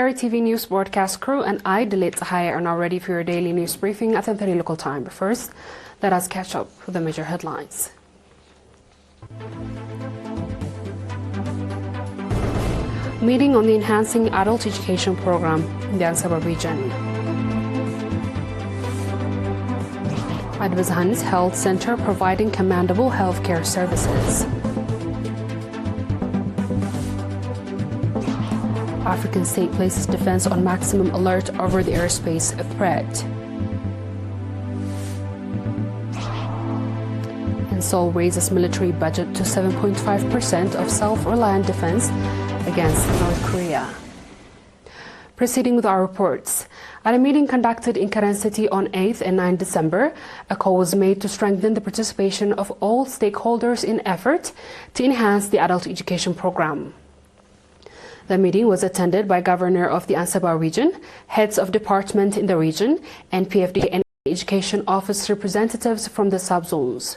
ERi-TV news broadcast crew and I, Delit Sahaya, are now ready for your daily news briefing at 10:30 local time. But first, let us catch up with the major headlines. Meeting on the Enhancing Adult Education Program in the Ansaba region. Advazhan's Health Center providing commendable healthcare services. African state places defense on maximum alert over the airspace threat. And Seoul raises military budget to 7.5% of self-reliant defense against North Korea. Proceeding with our reports. At a meeting conducted in Karen City on 8th and 9th December, a call was made to strengthen the participation of all stakeholders in effort to enhance the adult education program. The meeting was attended by Governor of the Ansaba region, heads of department in the region, and PFD and Education Office representatives from the subzones.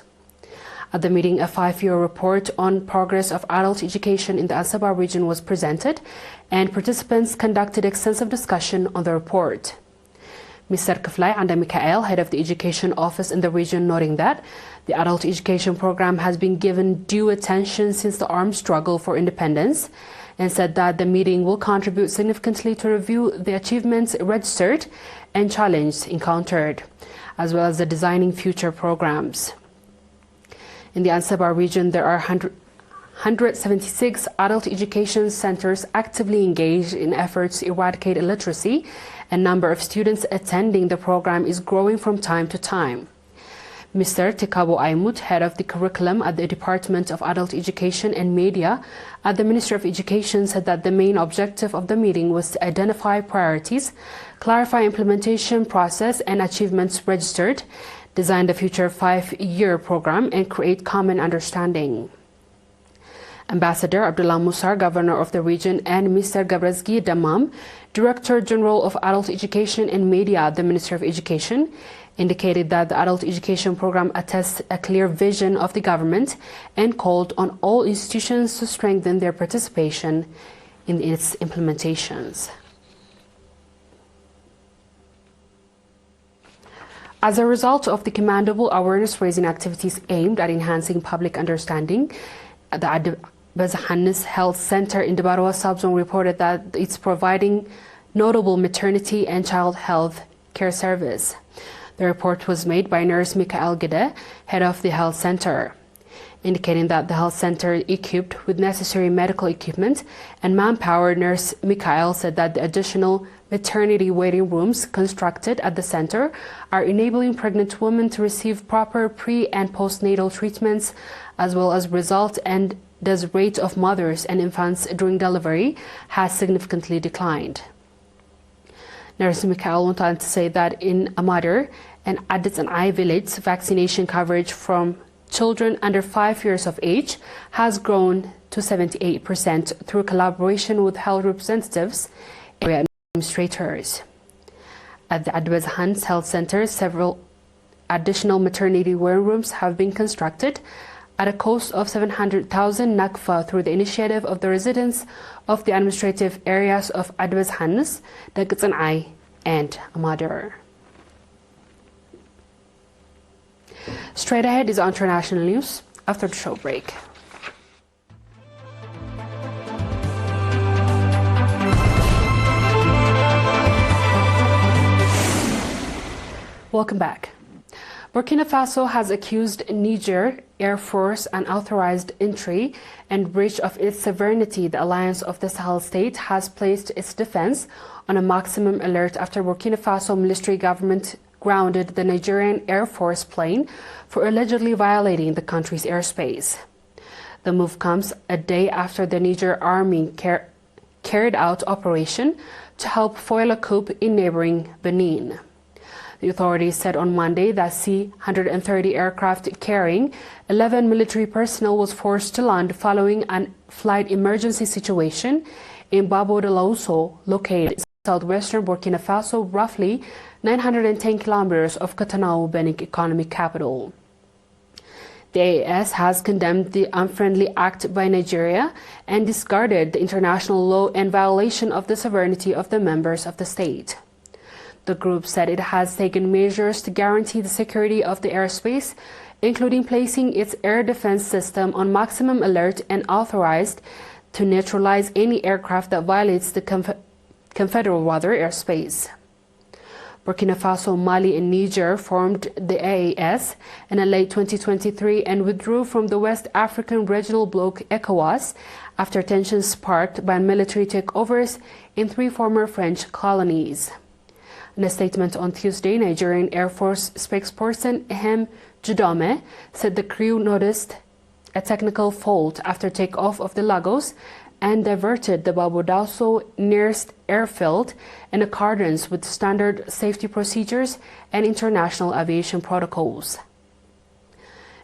At the meeting, a 5-year report on progress of adult education in the Ansaba region was presented, and participants conducted extensive discussion on the report. Mr. Kiflay Anda Mikael, head of the Education Office in the region, noting that the adult education program has been given due attention since the armed struggle for independence, and said that the meeting will contribute significantly to review the achievements registered and challenges encountered, as well as the designing future programs. In the Ansaba region, there are 176 adult education centers actively engaged in efforts to eradicate illiteracy, and number of students attending the program is growing from time to time. Mr. Tikabo Aymut, head of the curriculum at the Department of Adult Education and Media at the Ministry of Education, said that the main objective of the meeting was to identify priorities, clarify implementation process and achievements registered, design the future 5-year program, and create common understanding. Ambassador Abdullah Musar, Governor of the region, and Mr. Gabrazgi Damam, Director General of Adult Education and Media at the Ministry of Education, indicated that the adult education program attests a clear vision of the government and called on all institutions to strengthen their participation in its implementations. As a result of the commendable awareness-raising activities aimed at enhancing public understanding, the Advazhan's Health Center in the Barwa subzone reported that it's providing notable maternity and child health care service. The report was made by Nurse Mikael Gide, head of the health center, indicating that the health center equipped with necessary medical equipment and manpower. Nurse Mikael said that the additional maternity waiting rooms constructed at the center are enabling pregnant women to receive proper pre- and postnatal treatments, as well as result, and the rate of mothers and infants during delivery has significantly declined. Nurse Mikael went on to say that in Amadar and Adits and I village, vaccination coverage from children under 5 years of age has grown to 78% through collaboration with health representatives and area administrators. At the Advazhan's Health Center, several additional maternity waiting rooms have been constructed at a cost of 700,000 nakfa through the initiative of the residents of the administrative areas of Advazhan's, Dagitsanai, and Amadar. Straight ahead is international news after the show break. Welcome back. Burkina Faso has accused Niger Air Force unauthorized entry and breach of its sovereignty. The Alliance of the Sahel State has placed its defense on a maximum alert after Burkina Faso military government grounded the Nigerian Air Force plane for allegedly violating the country's airspace. The move comes a day after the Niger army carried out operation to help foil a coup in neighboring Benin. The authorities said on Monday that C-130 aircraft carrying 11 military personnel was forced to land following a flight emergency situation in Babo de Lauso, located in southwestern Burkina Faso, roughly 910 kilometers of Cotonou, Benin economic capital. The AAS has condemned the unfriendly act by Nigeria and discarded the international law in violation of the sovereignty of the members of the state. The group said it has taken measures to guarantee the security of the airspace, including placing its air defense system on maximum alert and authorized to neutralize any aircraft that violates the Confederal water airspace. Burkina Faso, Mali, and Niger formed the AAS in late 2023 and withdrew from the West African Regional Bloc ECOWAS after tensions sparked by military takeovers in 3 former French colonies. In a statement on Tuesday, Nigerian Air Force spokesperson Ehem Judome said the crew noticed a technical fault after takeoff of the Lagos and diverted the Babodaso nearest airfield in accordance with standard safety procedures and international aviation protocols.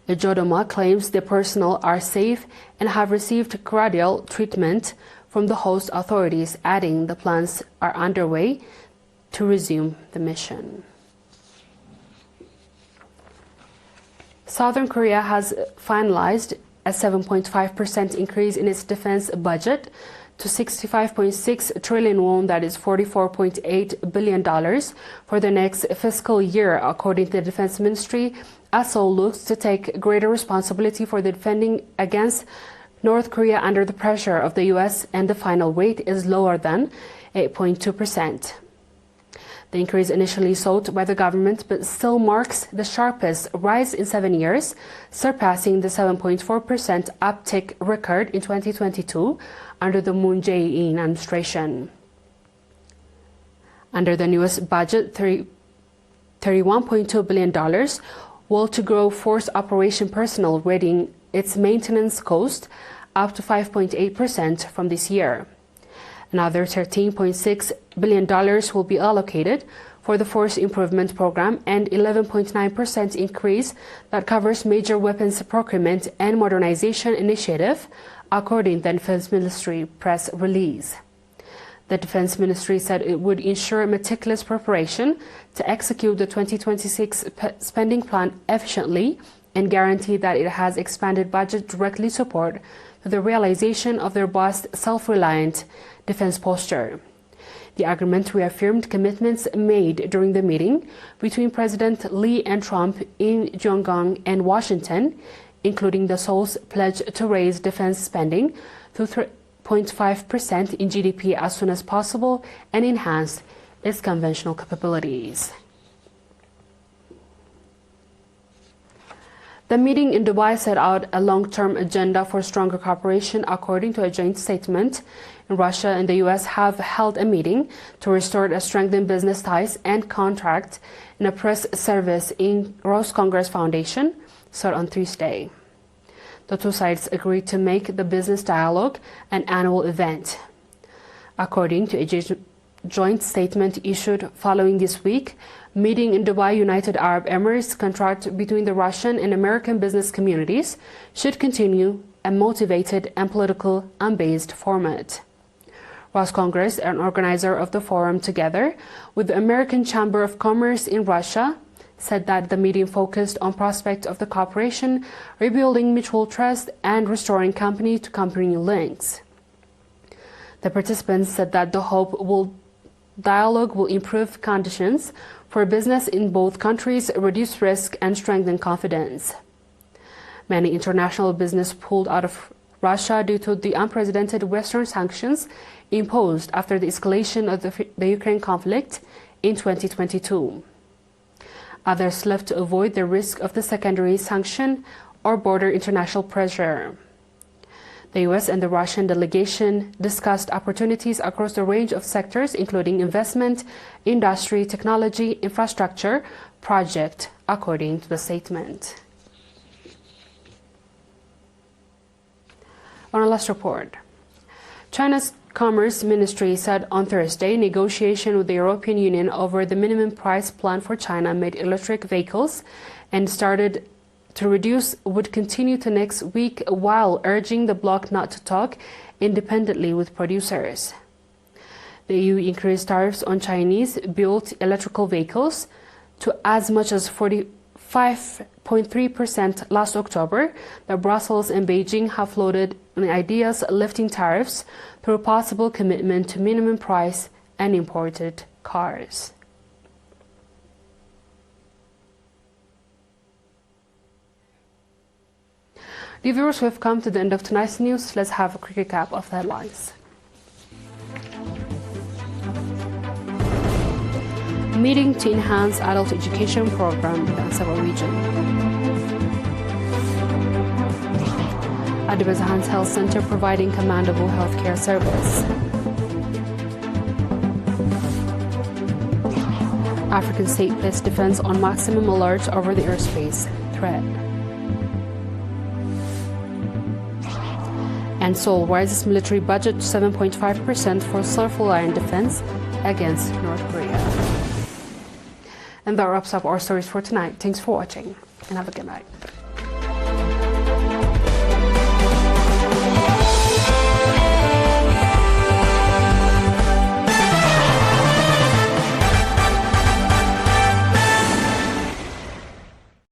Ejodoma claims the personnel are safe and have received cordial treatment from the host authorities, adding the plans are underway to resume the mission. Southern Korea has finalized a 7.5% increase in its defense budget to 65.6 trillion won, that is $44.8 billion, for the next fiscal year, according to the Defense Ministry, as Seoul looks to take greater responsibility for the defending against North Korea under the pressure of the U.S., and the final rate is lower than 8.2%. The increase initially sought by the government but still marks the sharpest rise in 7 years, surpassing the 7.4% uptick record in 2022 under the Moon Jae-in administration. Under the newest budget, $31.2 billion will to grow force operation personnel, rating its maintenance cost up to 5.8% from this year. Another $13.6 billion will be allocated for the Force Improvement Program and 11.9% increase that covers major weapons procurement and modernization initiative, according to the Defense Ministry press release. The Defense Ministry said it would ensure meticulous preparation to execute the 2026 spending plan efficiently and guarantee that it has expanded budget directly support to the realization of the robust, self-reliant defense posture. The agreement reaffirmed commitments made during the meeting between President Lee and Trump in Pyongyang and Washington, including the Seoul's pledge to raise defense spending to 3.5% in GDP as soon as possible and enhance its conventional capabilities. The meeting in Dubai set out a long-term agenda for stronger cooperation, according to a joint statement. Russia and the U.S. have held a meeting to restore and strengthen business ties and contract in a press service in Rose Congress Foundation, said on Tuesday. The two sides agreed to make the business dialogue an annual event. According to a joint statement issued following this week, meeting in Dubai, United Arab Emirates, contract between the Russian and American business communities should continue a motivated and political unbased format. Ross Congress, an organizer of the forum, together with the American Chamber of Commerce in Russia, said that the meeting focused on prospect of the cooperation, rebuilding mutual trust, and restoring company-to-company links. The participants said that the dialogue will improve conditions for business in both countries, reduce risk, and strengthen confidence. Many international business pulled out of Russia due to the unprecedented Western sanctions imposed after the escalation of the Ukraine conflict in 2022. Others left to avoid the risk of the secondary sanction or border international pressure. The U.S. and the Russian delegation discussed opportunities across a range of sectors, including investment, industry, technology, infrastructure, project, according to the statement. On a last report, China's Commerce Ministry said on Thursday negotiation with the European Union over the minimum price plan for China-made electric vehicles and started to reduce would continue to next week, while urging the bloc not to talk independently with producers. The EU increased tariffs on Chinese-built electrical vehicles to as much as 45% 5.3% last October, that Brussels and Beijing have floated ideas lifting tariffs through a possible commitment to minimum price and imported cars. Dear viewers, we've come to the end of tonight's news. Let's have a quick recap of the headlines. Meeting to enhance adult education program in the Ansaba region. At the Bezahan's Health Center providing commendable healthcare service. African state placed defense on maximum alert over the airspace threat. And Seoul rises military budget to 7.5% for self-reliant defense against North Korea. And that wraps up our stories for tonight. Thanks for watching and have a good night.